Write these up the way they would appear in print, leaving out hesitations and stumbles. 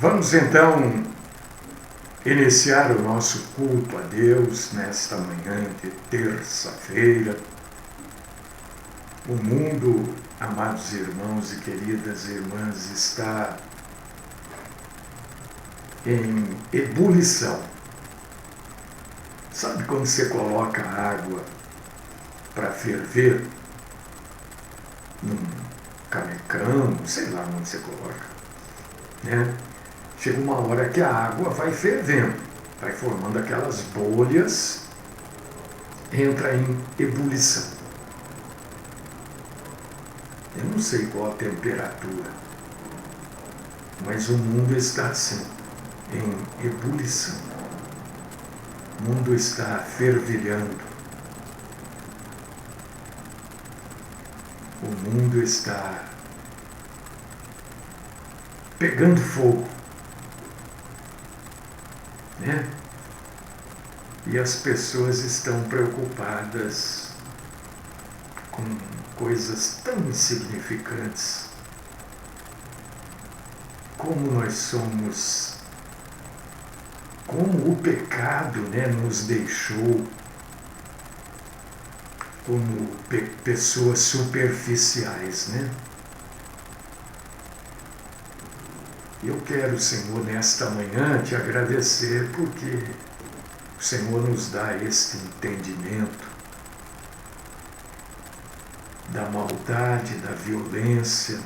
Vamos então iniciar o nosso culto a Deus nesta manhã de terça-feira. O mundo, amados irmãos e queridas irmãs, está em ebulição. Sabe quando você coloca água para ferver num canecão, sei lá onde você coloca, né? Chega uma hora que a água vai fervendo, vai formando aquelas bolhas, entra em ebulição. Eu não sei qual a temperatura, mas o mundo está assim, em ebulição. O mundo está fervilhando. O mundo está pegando fogo, né? E as pessoas estão preocupadas com coisas tão insignificantes, como nós somos, como o pecado, né, nos deixou como pessoas superficiais, né? Eu quero, Senhor, nesta manhã te agradecer porque o Senhor nos dá este entendimento da maldade, da violência.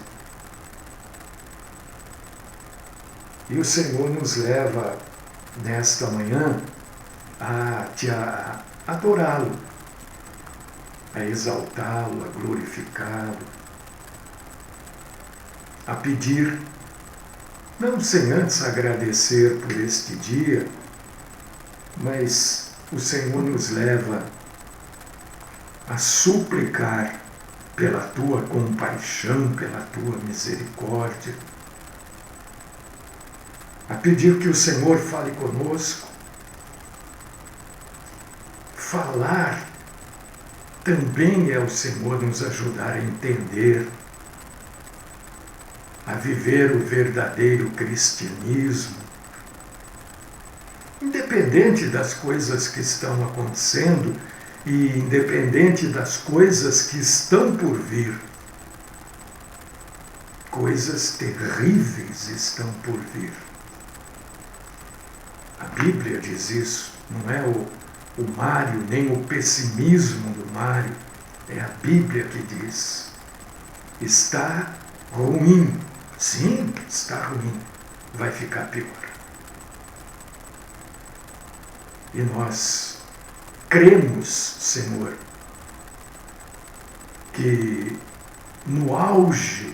E o Senhor nos leva nesta manhã a te adorá-lo, a exaltá-lo, a glorificá-lo, a pedir, não sem antes agradecer por este dia, mas o Senhor nos leva a suplicar pela tua compaixão, pela tua misericórdia, a pedir que o Senhor fale conosco. Falar também é o Senhor nos ajudar a entender, a viver o verdadeiro cristianismo, independente das coisas que estão acontecendo e independente das coisas que estão por vir. Coisas terríveis estão por vir. A Bíblia diz isso, não é o Mário, nem o pessimismo do Mário, é a Bíblia que diz. Está ruim. Sim, está ruim. Vai ficar pior. E nós cremos, Senhor, que no auge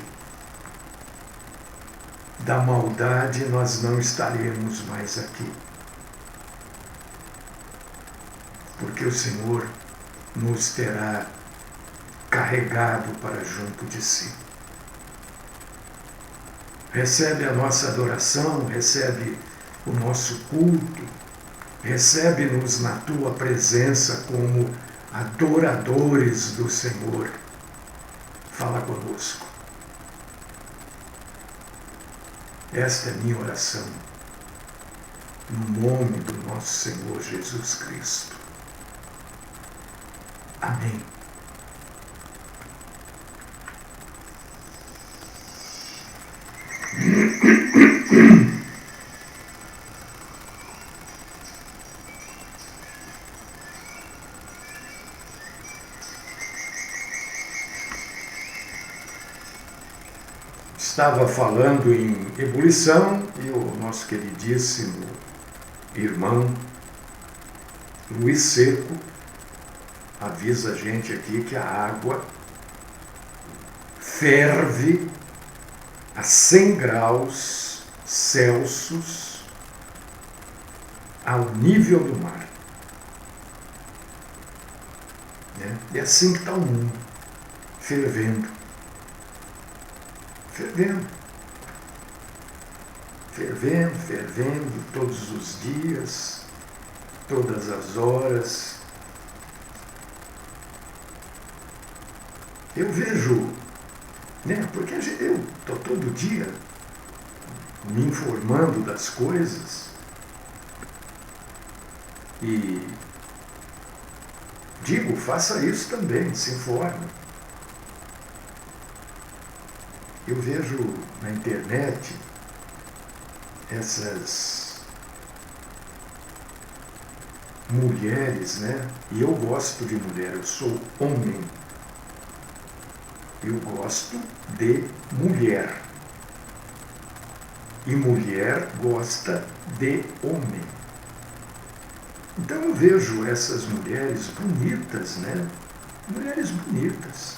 da maldade nós não estaremos mais aqui. Porque o Senhor nos terá carregado para junto de si. Recebe a nossa adoração, recebe o nosso culto, recebe-nos na tua presença como adoradores do Senhor. Fala conosco. Esta é minha oração, no nome do nosso Senhor Jesus Cristo. Amém. Estava falando em ebulição e o nosso queridíssimo irmão Luiz Seco avisa a gente aqui que a água ferve a 100 graus Celsius ao nível do mar. Né? É assim que está o mundo, fervendo. Fervendo. Fervendo, fervendo, todos os dias, todas as horas. Eu vejo, né? Porque eu estou todo dia me informando das coisas e digo, faça isso também, se informe. Eu vejo na internet essas mulheres, né? E eu gosto de mulher, eu sou homem. Eu gosto de mulher. E mulher gosta de homem. Então eu vejo essas mulheres bonitas, né? Mulheres bonitas.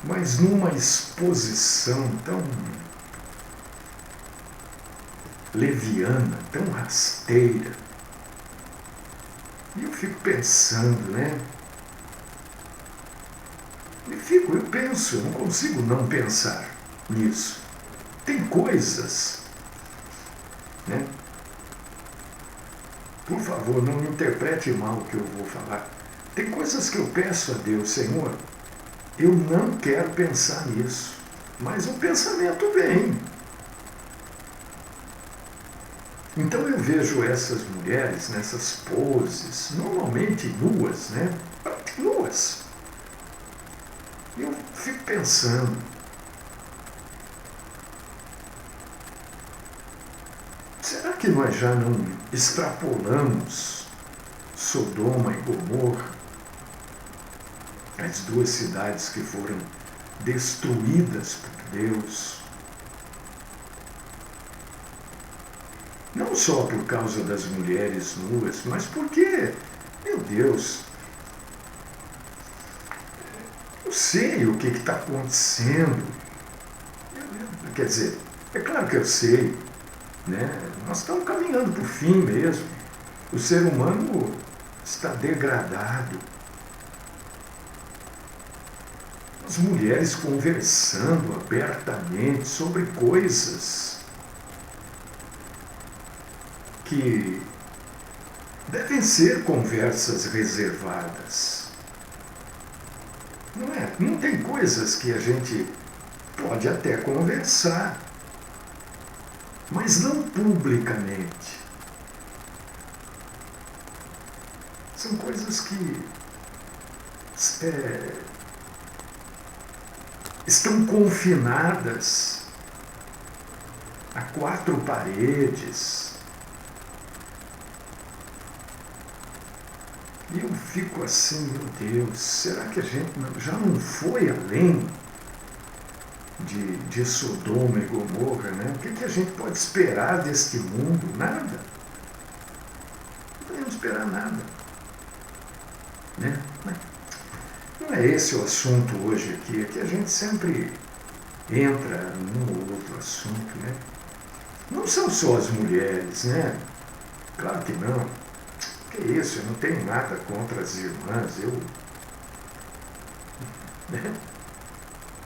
Mas numa exposição tão leviana, tão rasteira. E eu fico pensando, né? Eu penso, eu não consigo não pensar nisso. Tem coisas, né? Por favor, não me interprete mal o que eu vou falar. Tem coisas que eu peço a Deus, Senhor, eu não quero pensar nisso, mas o pensamento vem. Então eu vejo essas mulheres nessas poses, normalmente nuas, né? Nuas. E eu fico pensando, será que nós já não extrapolamos Sodoma e Gomorra, as duas cidades que foram destruídas por Deus? Não só por causa das mulheres nuas, mas porque, meu Deus, eu sei o que está acontecendo. Quer dizer, é claro que eu sei, né? Nós estamos caminhando para o fim mesmo. O ser humano está degradado. As mulheres conversando abertamente sobre coisas que devem ser conversas reservadas. Não é? Não tem coisas que a gente pode até conversar, mas não publicamente. São coisas que estão confinadas a quatro paredes. E eu fico assim, meu Deus, será que a gente já não foi além de Sodoma e Gomorra, né? O que a gente pode esperar deste mundo? Nada. Não podemos esperar nada. Né? Não é esse o assunto hoje aqui. Aqui a gente sempre entra num ou outro assunto, né? Não são só as mulheres, né? Claro que não. Que isso, eu não tenho nada contra as irmãs, né?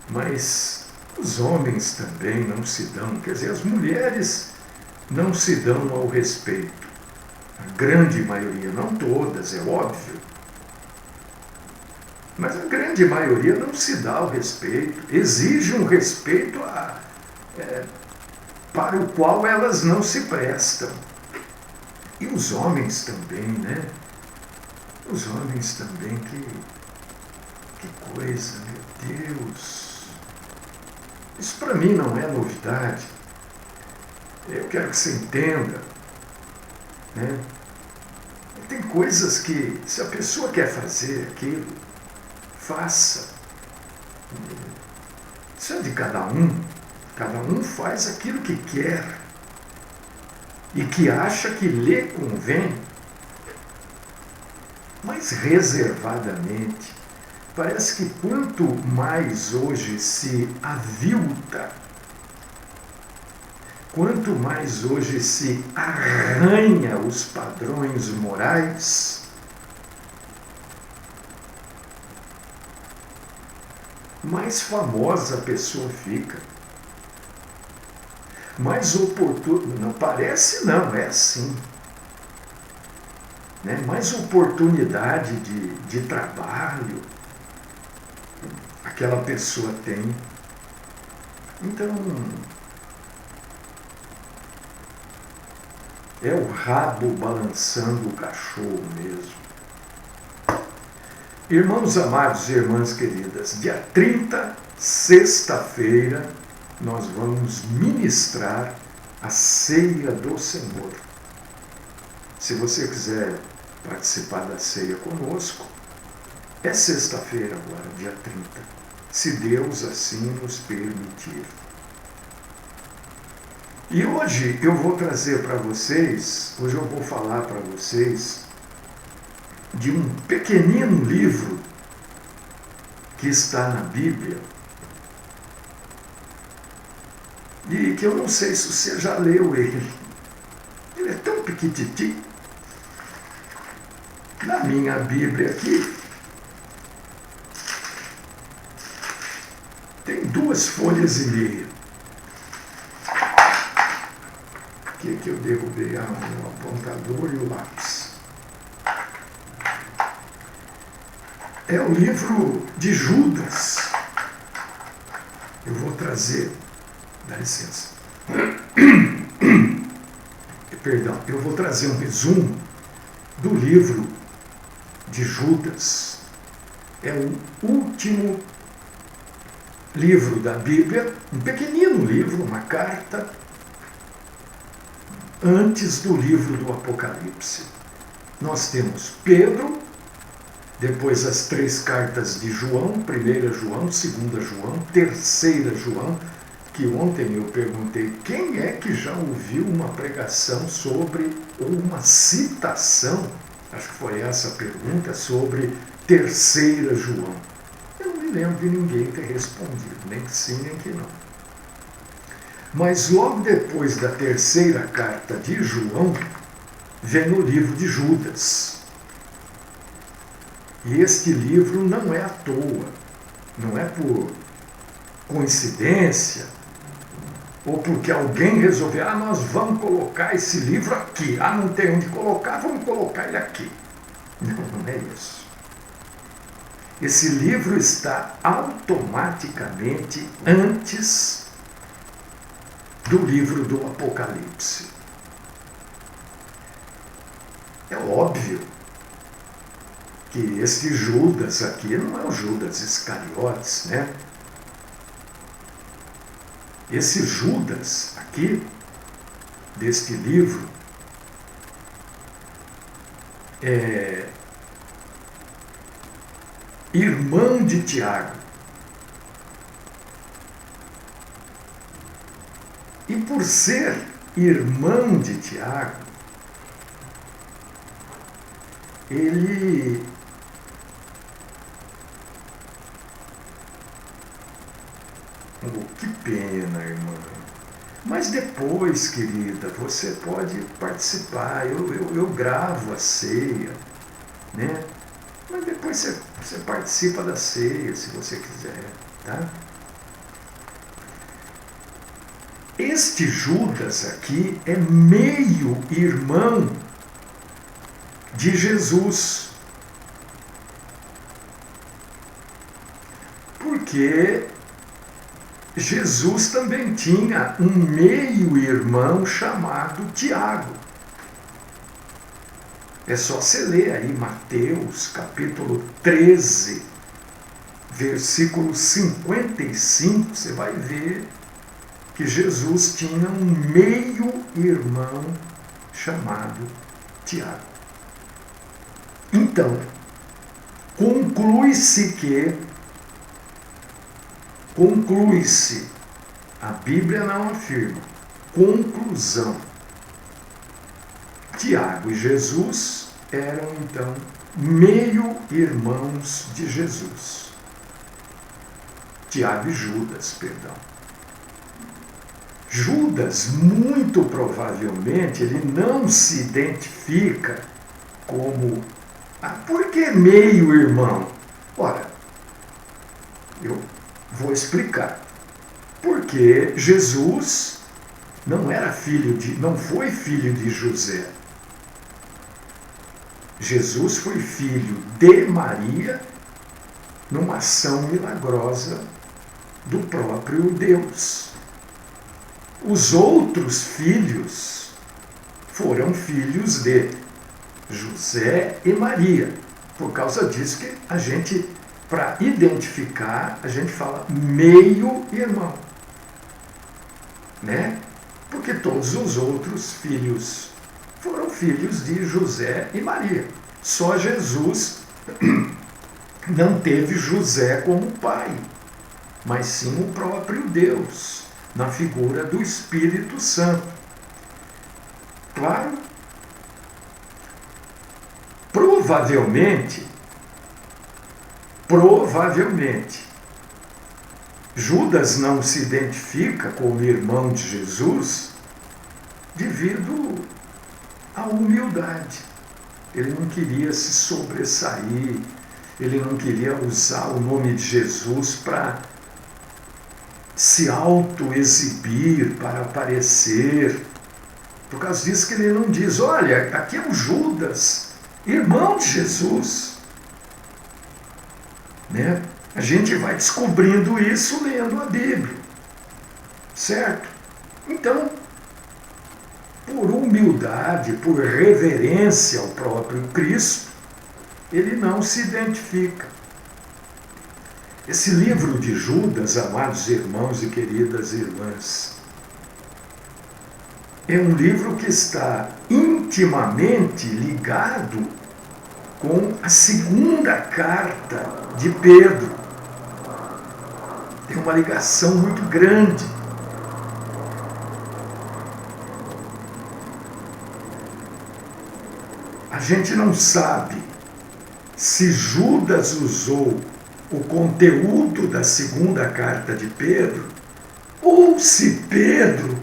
Mas os homens também não se dão, quer dizer, as mulheres não se dão ao respeito. A grande maioria, não todas, é óbvio. Mas a grande maioria não se dá ao respeito, exige um respeito para o qual elas não se prestam. E os homens também, né? Os homens também, que coisa, meu Deus. Isso para mim não é novidade. Eu quero que você entenda, né? Tem coisas que, se a pessoa quer fazer aquilo, faça. Isso é de cada um. Cada um faz aquilo que quer e que acha que lhe convém, mas reservadamente. Parece que quanto mais hoje se avilta, quanto mais hoje se arranha os padrões morais, mais famosa a pessoa fica. Mais oportuno, não parece não, é assim. Né? Mais oportunidade de trabalho aquela pessoa tem. Então, É o rabo balançando o cachorro mesmo. Irmãos amados e irmãs queridas, dia 30, sexta-feira, nós vamos ministrar a ceia do Senhor. Se você quiser participar da ceia conosco, é sexta-feira agora, dia 30, se Deus assim nos permitir. E hoje eu vou trazer para vocês, hoje eu vou falar para vocês de um pequenino livro que está na Bíblia e que eu não sei se você já leu ele. Ele é tão pequititinho. Na minha Bíblia aqui tem 2 folhas e meia. Que eu derrubei o apontador e o lápis. É o livro de Judas. Eu vou trazer, dá licença. Perdão, eu vou trazer um resumo do livro de Judas. É o último livro da Bíblia, um pequenino livro, uma carta, antes do livro do Apocalipse. Nós temos Pedro, depois as 3 cartas de João, 1 João, 2 João, 3 João, que ontem eu perguntei quem é que já ouviu uma pregação sobre, ou uma citação, acho que foi essa a pergunta, sobre 3 João. Eu não me lembro de ninguém ter respondido, nem que sim, nem que não. Mas logo depois da 3ª carta de João, vem o livro de Judas. E este livro não é à toa, não é por coincidência, ou porque alguém resolveu, nós vamos colocar esse livro aqui. Não tem onde colocar, vamos colocar ele aqui. Não é isso. Esse livro está automaticamente antes do livro do Apocalipse. É óbvio que este Judas aqui não é o Judas Iscariotes, né? Esse Judas aqui, deste livro, é irmão de Tiago. E por ser irmão de Tiago, ele que pena, irmã. Mas depois, querida, você pode participar. Eu gravo a ceia, né? Mas depois você participa da ceia, se você quiser, tá? Este Judas aqui é meio irmão de Jesus. Porque Jesus também tinha um meio-irmão chamado Tiago. É só você ler aí Mateus, capítulo 13, versículo 55, você vai ver que Jesus tinha um meio-irmão chamado Tiago. Então, conclui-se, a Bíblia não afirma, conclusão, Tiago e Jesus eram então meio-irmãos de Jesus. Tiago e Judas, perdão. Judas, muito provavelmente, ele não se identifica como... por que meio-irmão? Ora, eu vou explicar. Porque Jesus não foi filho de José. Jesus foi filho de Maria numa ação milagrosa do próprio Deus. Os outros filhos foram filhos de José e Maria. Por causa disso que a gente, para identificar, a gente fala meio-irmão, né? Porque todos os outros filhos foram filhos de José e Maria. Só Jesus não teve José como pai, mas sim o próprio Deus, na figura do Espírito Santo. Claro, provavelmente, Judas não se identifica como irmão de Jesus devido à humildade. Ele não queria se sobressair, ele não queria usar o nome de Jesus para se auto-exibir, para aparecer. Por causa disso que ele não diz, olha, aqui é o Judas, irmão de Jesus. Né? A gente vai descobrindo isso lendo a Bíblia. Certo? Então, por humildade, por reverência ao próprio Cristo, ele não se identifica. Esse livro de Judas, amados irmãos e queridas irmãs, é um livro que está intimamente ligado com a segunda carta de Pedro. Tem uma ligação muito grande. A gente não sabe se Judas usou o conteúdo da segunda carta de Pedro ou se Pedro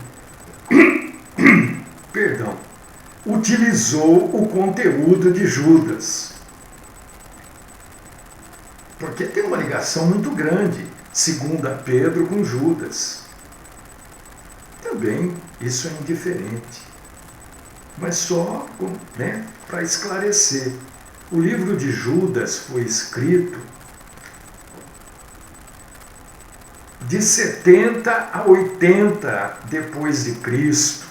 utilizou o conteúdo de Judas. Porque tem uma ligação muito grande, segunda Pedro com Judas. Também isso é indiferente. Mas só, né, para esclarecer. O livro de Judas foi escrito de 70 a 80 depois de Cristo.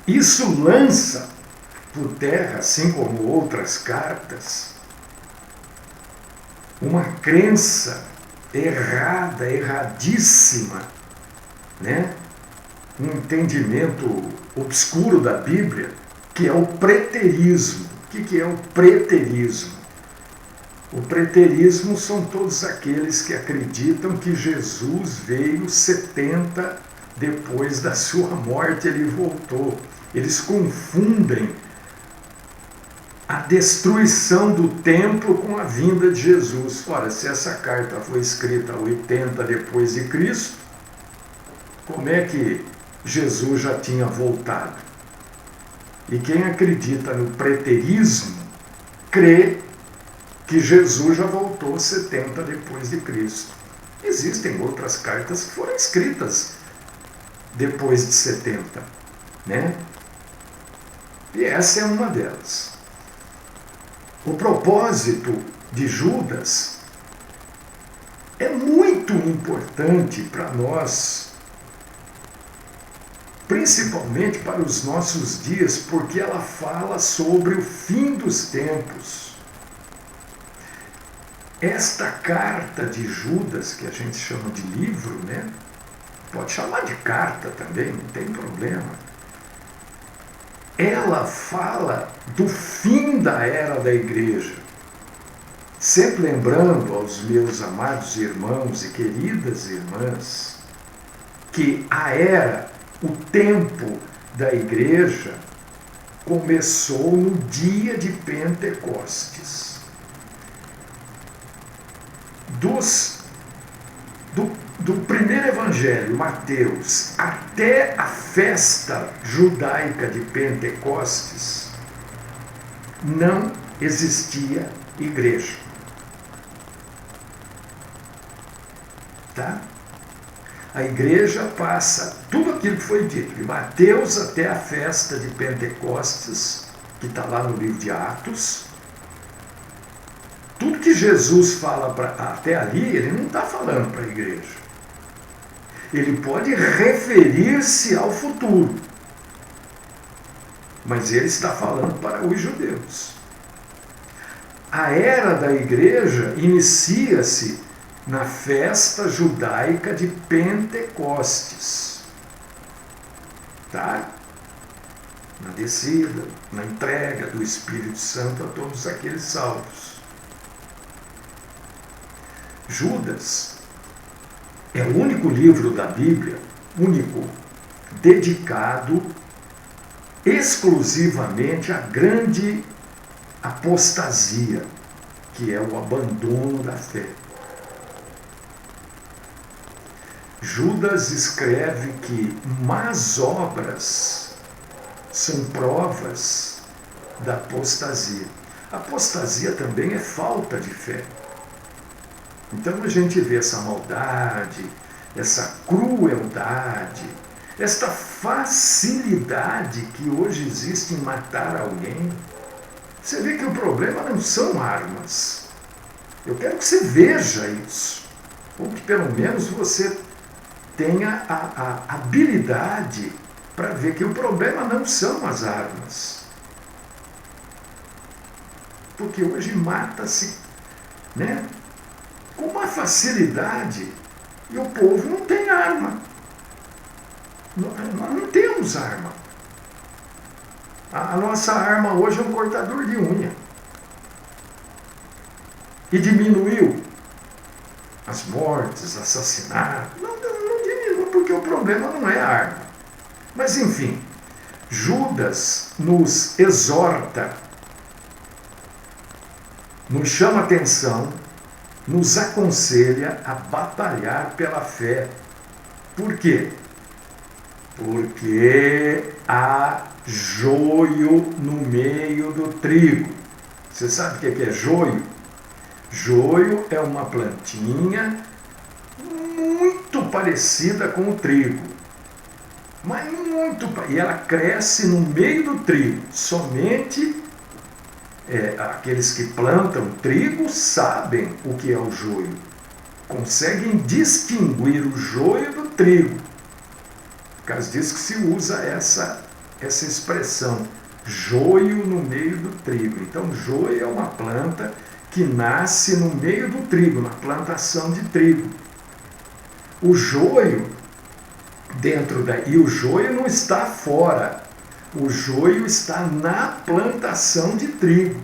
Isso lança por terra, assim como outras cartas, uma crença errada, erradíssima, né? Um entendimento obscuro da Bíblia, que é o preterismo. O que é o preterismo? O preterismo são todos aqueles que acreditam que Jesus veio 70 depois da sua morte, ele voltou. Eles confundem a destruição do templo com a vinda de Jesus. Ora, se essa carta foi escrita 80 depois de Cristo, como é que Jesus já tinha voltado? E quem acredita no preterismo crê que Jesus já voltou 70 depois de Cristo. Existem outras cartas que foram escritas depois de 70, né? E essa é uma delas. O propósito de Judas é muito importante para nós, principalmente para os nossos dias, porque ela fala sobre o fim dos tempos. Esta carta de Judas, que a gente chama de livro, né? Pode chamar de carta também, não tem problema. Ela fala do fim da era da igreja. Sempre lembrando aos meus amados irmãos e queridas irmãs que a era, o tempo da igreja começou no dia de Pentecostes. Do primeiro evangelho, Mateus, até a festa judaica de Pentecostes, não existia igreja. Tá? A igreja passa tudo aquilo que foi dito, de Mateus até a festa de Pentecostes, que está lá no livro de Atos. Tudo que Jesus fala até ali, ele não está falando para a igreja. Ele pode referir-se ao futuro. mas ele está falando para os judeus. A era da igreja inicia-se na festa judaica de Pentecostes. Tá? Na descida, na entrega do Espírito Santo a todos aqueles salvos. Judas é o único livro da Bíblia, único, dedicado exclusivamente à grande apostasia, que é o abandono da fé. Judas escreve que más obras são provas da apostasia. Apostasia também é falta de fé. Então a gente vê essa maldade, essa crueldade, esta facilidade que hoje existe em matar alguém. Você vê que o problema não são armas. Eu quero que você veja isso, ou que pelo menos você tenha a habilidade para ver que o problema não são as armas. Porque hoje mata-se, né, com uma facilidade, e o povo não tem arma. Nós não temos arma. A nossa arma hoje é um cortador de unha. E diminuiu as mortes, assassinatos. Não diminuiu, porque o problema não é a arma. Mas, enfim, Judas nos exorta, nos chama atenção, nos aconselha a batalhar pela fé. Por quê? Porque há joio no meio do trigo. Você sabe o que é joio? Joio é uma plantinha muito parecida com o trigo, mas muito, e ela cresce no meio do trigo. Somente aqueles que plantam trigo sabem o que é o joio, conseguem distinguir o joio do trigo. Por causa disso que se usa essa expressão, joio no meio do trigo. Então, joio é uma planta que nasce no meio do trigo, na plantação de trigo. O joio e o joio não está fora, o joio está na plantação de trigo.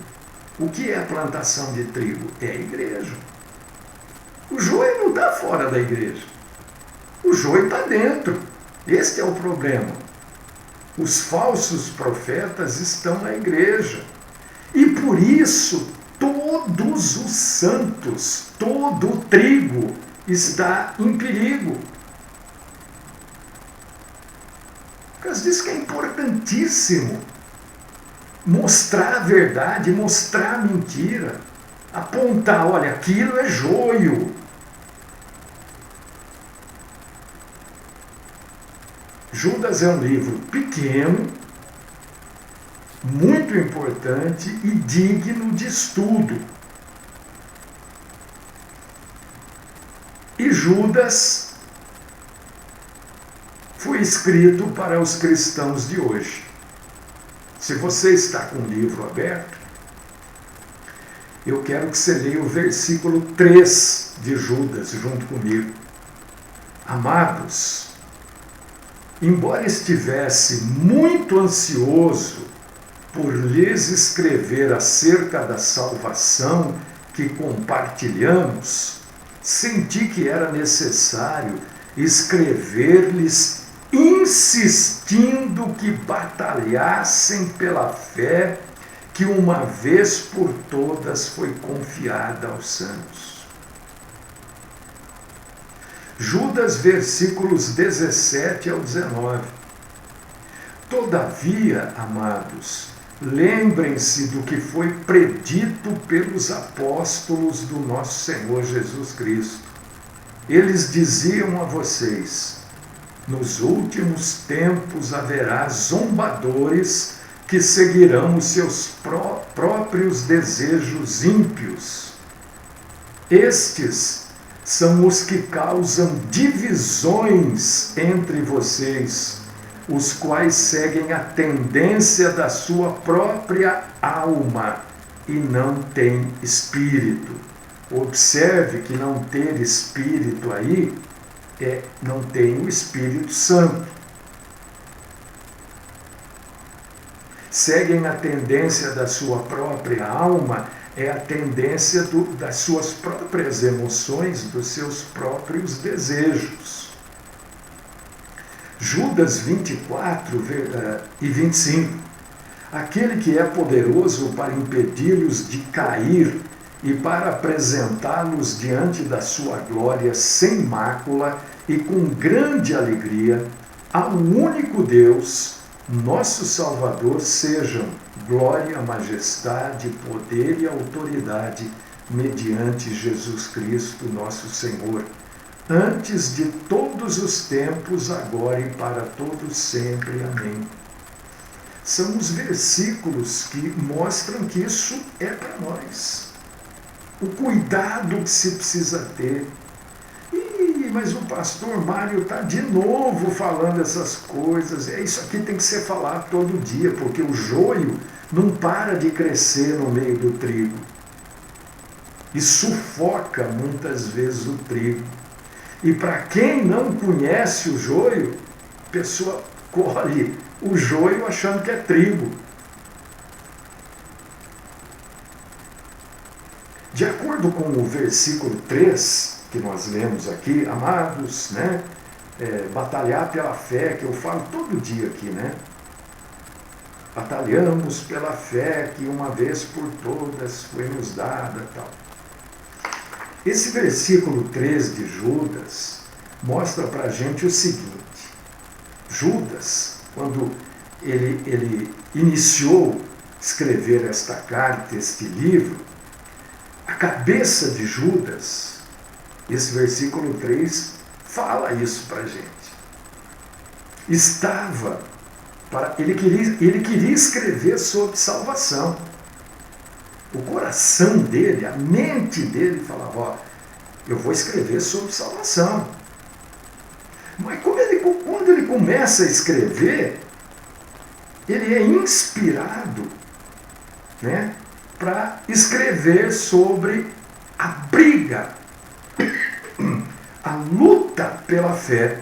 O que é a plantação de trigo? É a igreja. O joio não está fora da igreja, o joio está dentro. Este é o problema. Os falsos profetas estão na igreja. E por isso, todos os santos, todo o trigo está em perigo. Por causa disso que é importantíssimo mostrar a verdade, mostrar a mentira, apontar, olha, aquilo é joio. Judas é um livro pequeno, muito importante e digno de estudo. E Judas foi escrito para os cristãos de hoje. Se você está com o livro aberto, eu quero que você leia o versículo 3 de Judas junto comigo. Amados, embora estivesse muito ansioso por lhes escrever acerca da salvação que compartilhamos, senti que era necessário escrever-lhes insistindo que batalhassem pela fé que uma vez por todas foi confiada aos santos. Judas, versículos 17 ao 19. Todavia, amados, lembrem-se do que foi predito pelos apóstolos do nosso Senhor Jesus Cristo. Eles diziam a vocês: nos últimos tempos haverá zombadores que seguirão os seus próprios desejos ímpios. Estes são os que causam divisões entre vocês, os quais seguem a tendência da sua própria alma e não têm espírito. Observe que não ter espírito aí não tem o Espírito Santo. Seguem a tendência da sua própria alma, é a tendência das suas próprias emoções, dos seus próprios desejos. Judas 24 e 25. Aquele que é poderoso para impedir-los de cair e para apresentá-los diante da sua glória sem mácula e com grande alegria, ao único Deus, nosso Salvador, sejam glória, majestade, poder e autoridade mediante Jesus Cristo, nosso Senhor, antes de todos os tempos, agora e para todos sempre. Amém. São os versículos que mostram que isso é para nós. O cuidado que se precisa ter. Mas o pastor Mário está de novo falando essas coisas. Isso aqui tem que ser falado todo dia, porque o joio não para de crescer no meio do trigo. E sufoca muitas vezes o trigo. E para quem não conhece o joio, a pessoa colhe o joio achando que é trigo. De acordo com o versículo 3, que nós lemos aqui, amados, né? Batalhar pela fé, que eu falo todo dia aqui, né? Batalhamos pela fé que uma vez por todas foi nos dada, tal. Esse versículo 3 de Judas mostra para a gente o seguinte: Judas, quando ele iniciou escrever esta carta, este livro, a cabeça de Judas, esse versículo 3 fala isso para a gente. Ele queria escrever sobre salvação. O coração dele, a mente dele falava, eu vou escrever sobre salvação. Mas quando ele começa a escrever, ele é inspirado, né, para escrever sobre a briga, a luta pela fé.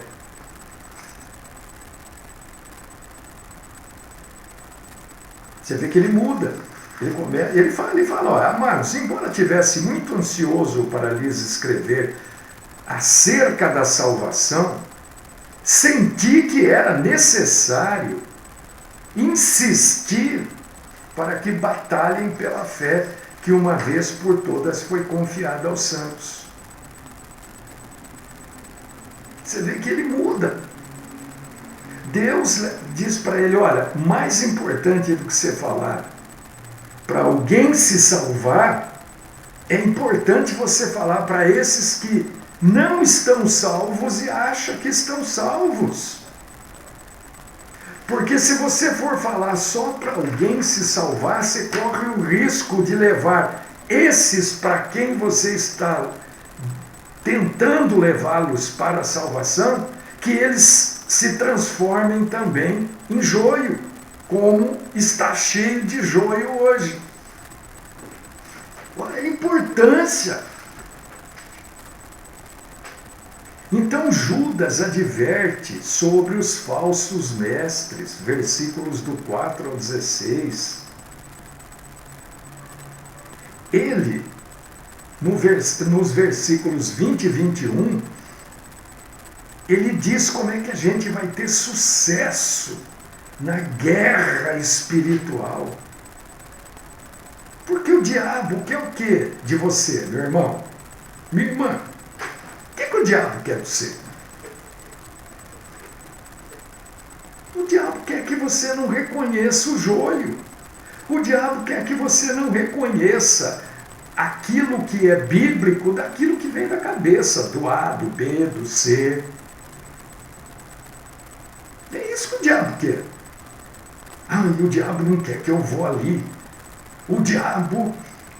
Você vê que ele muda. Ele fala, amados, embora tivesse muito ansioso para lhes escrever acerca da salvação, senti que era necessário insistir para que batalhem pela fé que uma vez por todas foi confiada aos santos. Você vê que ele muda. Deus diz para ele, olha, mais importante do que você falar para alguém se salvar, é importante você falar para esses que não estão salvos e acham que estão salvos. Porque se você for falar só para alguém se salvar, você corre o risco de levar esses para quem você está tentando levá-los para a salvação, que eles se transformem também em joio, como está cheio de joio hoje. Olha a importância. Então Judas adverte sobre os falsos mestres, versículos do 4 ao 16. Ele, nos versículos 20 e 21, ele diz como é que a gente vai ter sucesso na guerra espiritual. Porque o diabo quer o quê de você, meu irmão? Minha irmã? O que o diabo quer de você? O diabo quer que você não reconheça o joio. O diabo quer que você não reconheça aquilo que é bíblico daquilo que vem da cabeça, do A, do B, do C. É isso que o diabo quer. E o diabo não quer que eu vou ali. O diabo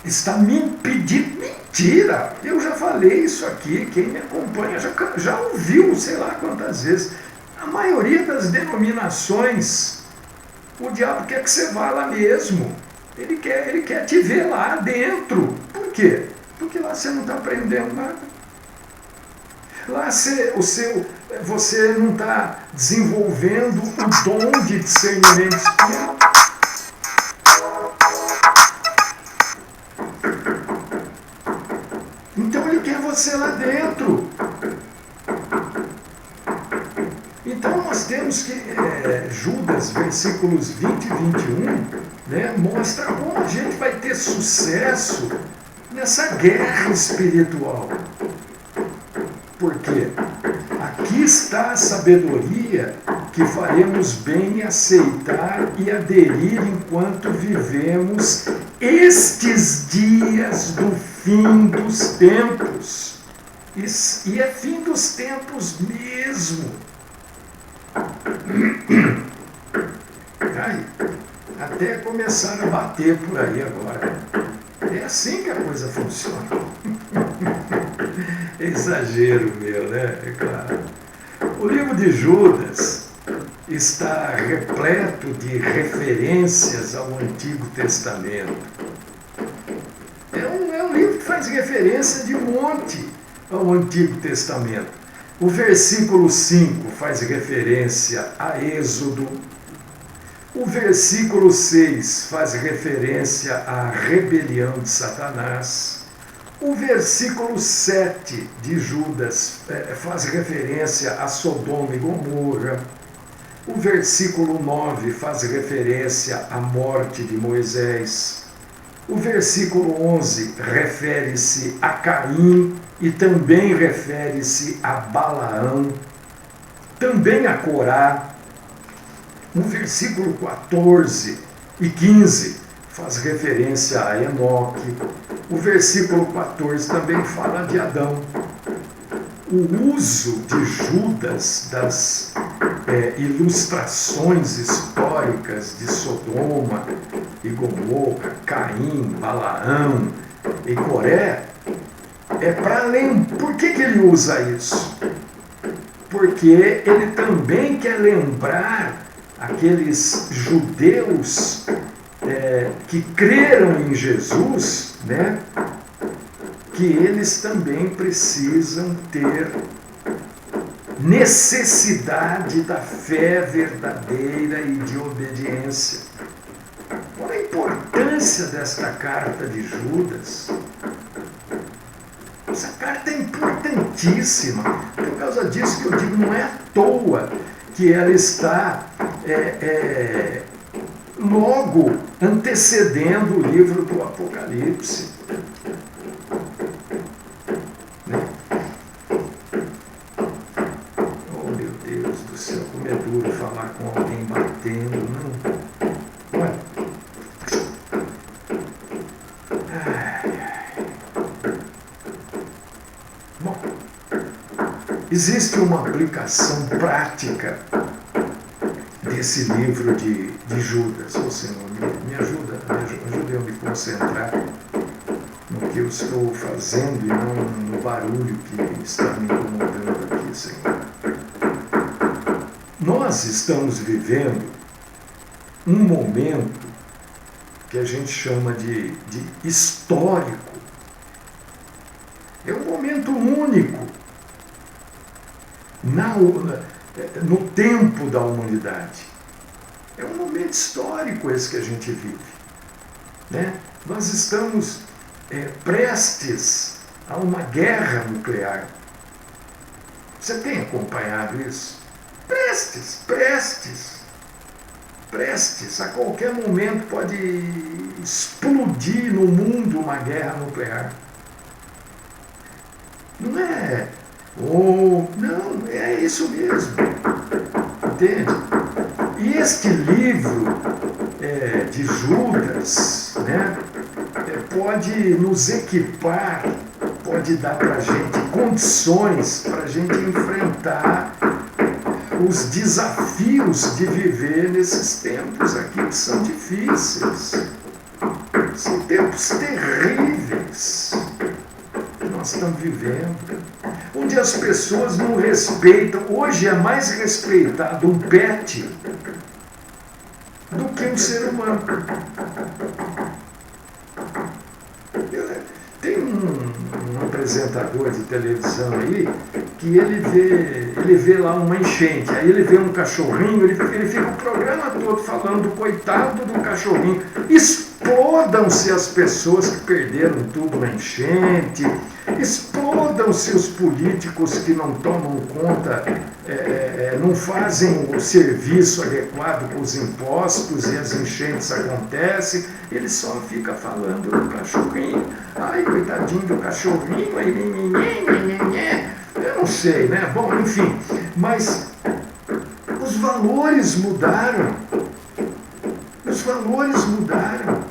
está me impedindo. Mentira! Eu já falei isso aqui, quem me acompanha já ouviu, sei lá quantas vezes. A maioria das denominações, o diabo quer que você vá lá mesmo. Ele quer te ver lá dentro. Por quê? Porque lá você não está aprendendo nada. Lá você não está desenvolvendo o dom de discernimento espiritual. Então ele quer você lá dentro. Então nós temos que, Judas, versículos 20 e 21, né, mostra como a gente vai ter sucesso nessa guerra espiritual. Por quê? Aqui está a sabedoria que faremos bem em aceitar e aderir enquanto vivemos estes dias do fim dos tempos. E é fim dos tempos mesmo. Aí, até começaram a bater por aí agora. É assim que a coisa funciona. É exagero meu, né? É claro. O livro de Judas está repleto de referências ao Antigo Testamento. É um livro que faz referência de monte ao Antigo Testamento. O versículo 5 faz referência a Êxodo. O versículo 6 faz referência à rebelião de Satanás. O versículo 7 de Judas faz referência a Sodoma e Gomorra. O versículo 9 faz referência à morte de Moisés. O versículo 11 refere-se a Caim e também refere-se a Balaão, também a Corá. O versículo 14 e 15 faz referência a Enoque. O versículo 14 também fala de Adão. O uso de Judas das ilustrações históricas de Sodoma e Gomorra, Caim, Balaão e Coré é para lembrar. Por que ele usa isso? Porque ele também quer lembrar aqueles judeus que creram em Jesus, né, que eles também precisam ter necessidade da fé verdadeira e de obediência. Olha a importância desta carta de Judas. Essa carta é importantíssima. Por causa disso que eu digo, não é à toa que ela está logo antecedendo o livro do Apocalipse. Né? Oh, meu Deus do céu, como é duro falar com alguém batendo, não? Olha. Bom, existe uma aplicação prática desse livro de Judas. Ô Senhor, me ajuda eu me concentrar no que eu estou fazendo e não no barulho que está me incomodando aqui, Senhor. Nós estamos vivendo um momento que a gente chama de histórico. É um momento único no tempo da humanidade. É um momento histórico esse que a gente vive. Né? Nós estamos prestes a uma guerra nuclear. Você tem acompanhado isso? Prestes. A qualquer momento pode explodir no mundo uma guerra nuclear. Não é... não, é isso mesmo. Entende? E este livro de Judas, né, pode nos equipar, pode dar para a gente condições para a gente enfrentar os desafios de viver nesses tempos aqui que são difíceis. São tempos terríveis que nós nós estamos vivendo, onde as pessoas não respeitam. Hoje é mais respeitado um pet do que um ser humano. Tem um apresentador de televisão aí que ele vê lá uma enchente, aí ele vê um cachorrinho, ele fica o programa todo falando do coitado do cachorrinho. Explodam-se as pessoas que perderam tudo na enchente, explodam-se os políticos que não tomam conta, não fazem o serviço adequado com os impostos e as enchentes acontecem. Ele só fica falando do cachorrinho. Ai, coitadinho do cachorrinho, eu não sei, né? Bom, enfim, mas os valores mudaram. Os valores mudaram.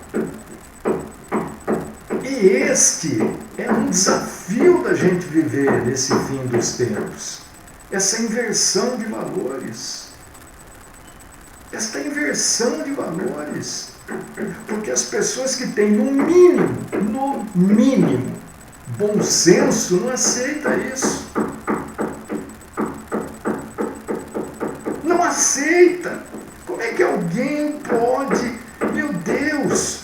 E este é um desafio da gente viver nesse fim dos tempos. Essa inversão de valores. Esta inversão de valores. Porque as pessoas que têm no mínimo, bom senso, não aceitam isso. Não aceita. Como é que alguém pode, meu Deus,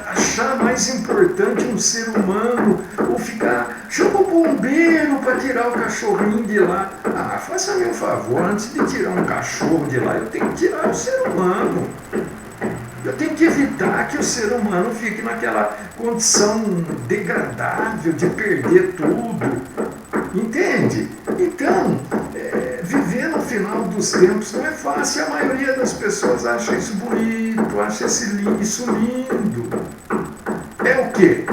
achar mais importante um ser humano ou ficar, chama o bombeiro para tirar o cachorrinho de lá. Ah, faça-me um favor, antes de tirar um cachorro de lá, eu tenho que tirar o ser humano. Eu tenho que evitar que o ser humano fique naquela condição degradável de perder tudo. Entende? Então, viver no final dos tempos não é fácil. A maioria das pessoas acha isso bonito, acha isso lindo. É o quê?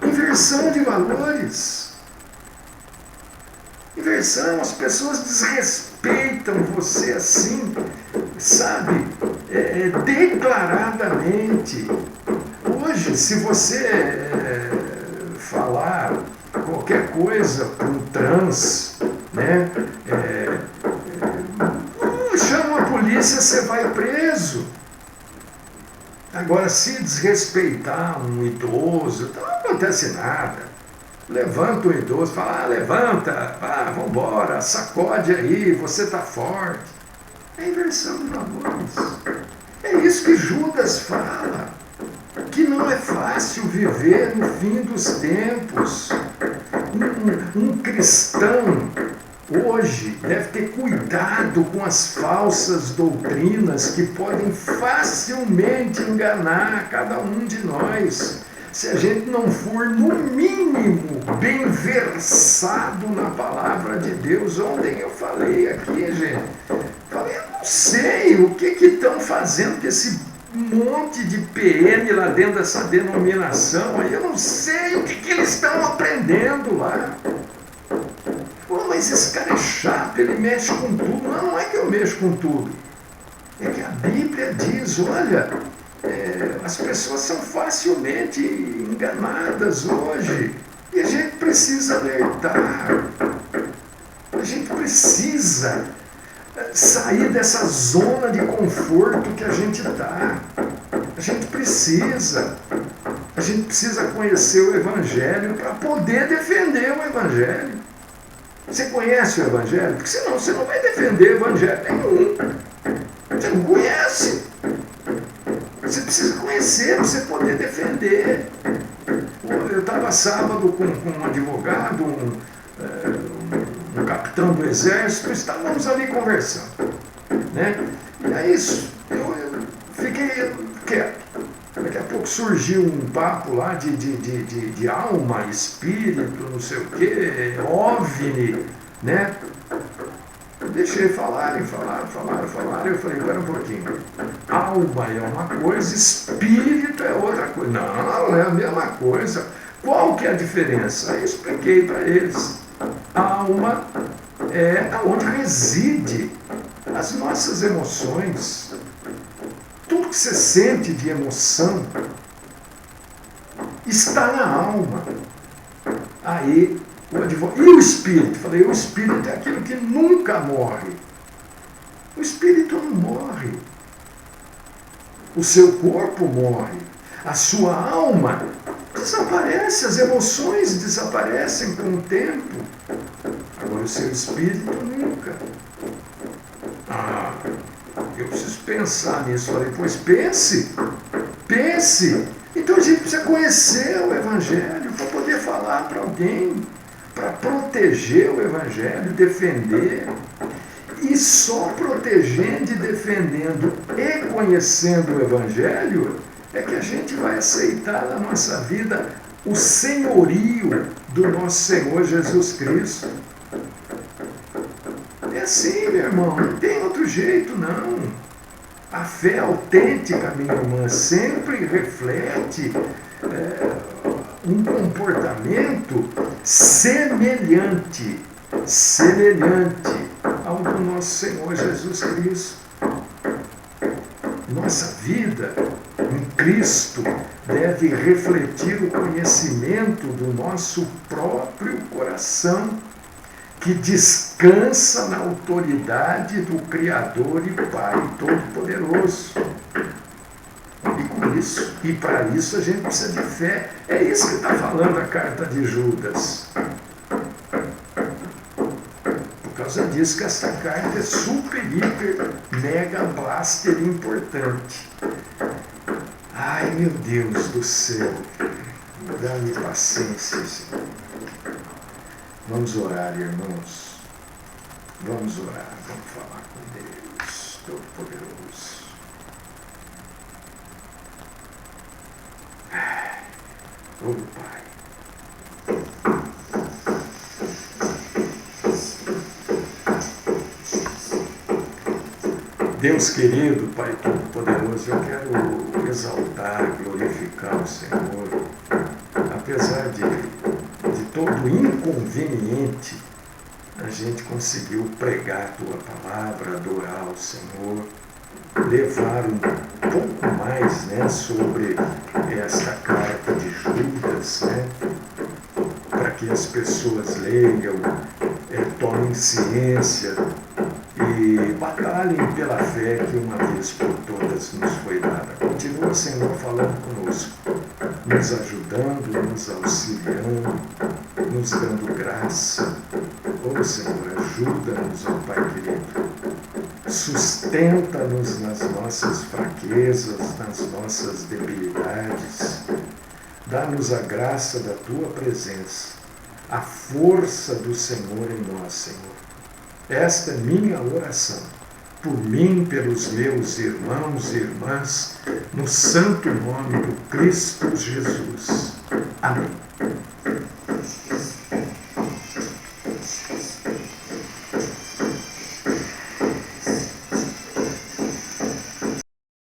Inversão de valores. Inversão, as pessoas desrespeitam você assim, sabe? Declaradamente. Hoje, se você falar qualquer coisa para um trans, né? Chama a polícia, você vai preso. Agora, se desrespeitar um idoso, então não acontece nada. Levanta o idoso, fala, levanta, vamos embora, sacode aí, você está forte. É inversão de valores. É isso que Judas fala, que não é fácil viver no fim dos tempos. Um cristão hoje deve ter cuidado com as falsas doutrinas que podem facilmente enganar cada um de nós. Se a gente não for, no mínimo, bem versado na palavra de Deus. Ontem eu falei aqui, gente, eu não sei o que estão fazendo com esse monte de PN lá dentro dessa denominação, aí eu não sei o que eles estão aprendendo lá. Pô, mas esse cara é chato, ele mexe com tudo. Não é que eu mexo com tudo. É que a Bíblia diz, olha, as pessoas são facilmente enganadas hoje. E a gente precisa alertar. A gente precisa sair dessa zona de conforto que a gente está. A gente precisa conhecer o Evangelho para poder defender o Evangelho. Você conhece o Evangelho? Porque senão você não vai defender o Evangelho nenhum. Você não conhece. Você precisa conhecer para você poder defender. Eu estava sábado com um advogado, um capitão do exército, estávamos ali conversando, né? E aí eu fiquei quieto. Daqui a pouco surgiu um papo lá de alma, espírito, não sei o quê, OVNI, né? Eu deixei falaram. Eu falei, espera um pouquinho. Alma é uma coisa, espírito é outra coisa. Não é a mesma coisa. Qual que é a diferença? Aí eu expliquei para eles. A alma é onde reside as nossas emoções. Tudo que você sente de emoção está na alma. Aí, o advogado. E o espírito? Falei, o espírito é aquilo que nunca morre. O espírito não morre. O seu corpo morre. A sua alma desaparece, as emoções desaparecem com o tempo. Agora o seu espírito nunca. Eu preciso pensar nisso. Falei, pois pense. Então a gente precisa conhecer o Evangelho para poder falar para alguém, para proteger o Evangelho, defender. E só protegendo e defendendo e conhecendo o Evangelho é que a gente vai aceitar na nossa vida o senhorio do nosso Senhor Jesus Cristo. É assim, meu irmão, não tem outro jeito, não. A fé autêntica, minha irmã, sempre reflete um comportamento semelhante ao do nosso Senhor Jesus Cristo. Nossa vida em Cristo deve refletir o conhecimento do nosso próprio coração, que descansa na autoridade do Criador e Pai Todo-Poderoso. E para isso a gente precisa de fé. É isso que está falando a carta de Judas. Por causa disso que essa carta é super, hiper, mega, blaster importante. Ai, meu Deus do céu. Dá-me paciência, Senhor. Vamos orar, irmãos. Vamos orar, vamos falar com Deus Todo-Poderoso. Ô Pai. Deus querido, Pai Todo-Poderoso, eu quero exaltar, glorificar o Senhor, apesar de todo inconveniente, a gente conseguiu pregar a Tua palavra, adorar o Senhor, levar um pouco mais, né, sobre esta carta de Judas, né, para que as pessoas leiam, tomem ciência e batalhem pela fé que uma vez por todas nos foi dada. Continua, Senhor, falando conosco, nos ajudando, nos auxiliando, nos dando graça. Ô Senhor, ajuda-nos, ó Pai querido. Sustenta-nos nas nossas fraquezas, nas nossas debilidades. Dá-nos a graça da Tua presença, a força do Senhor em nós, Senhor. Esta é minha oração, por mim, pelos meus irmãos e irmãs, no santo nome do Cristo Jesus. Amém.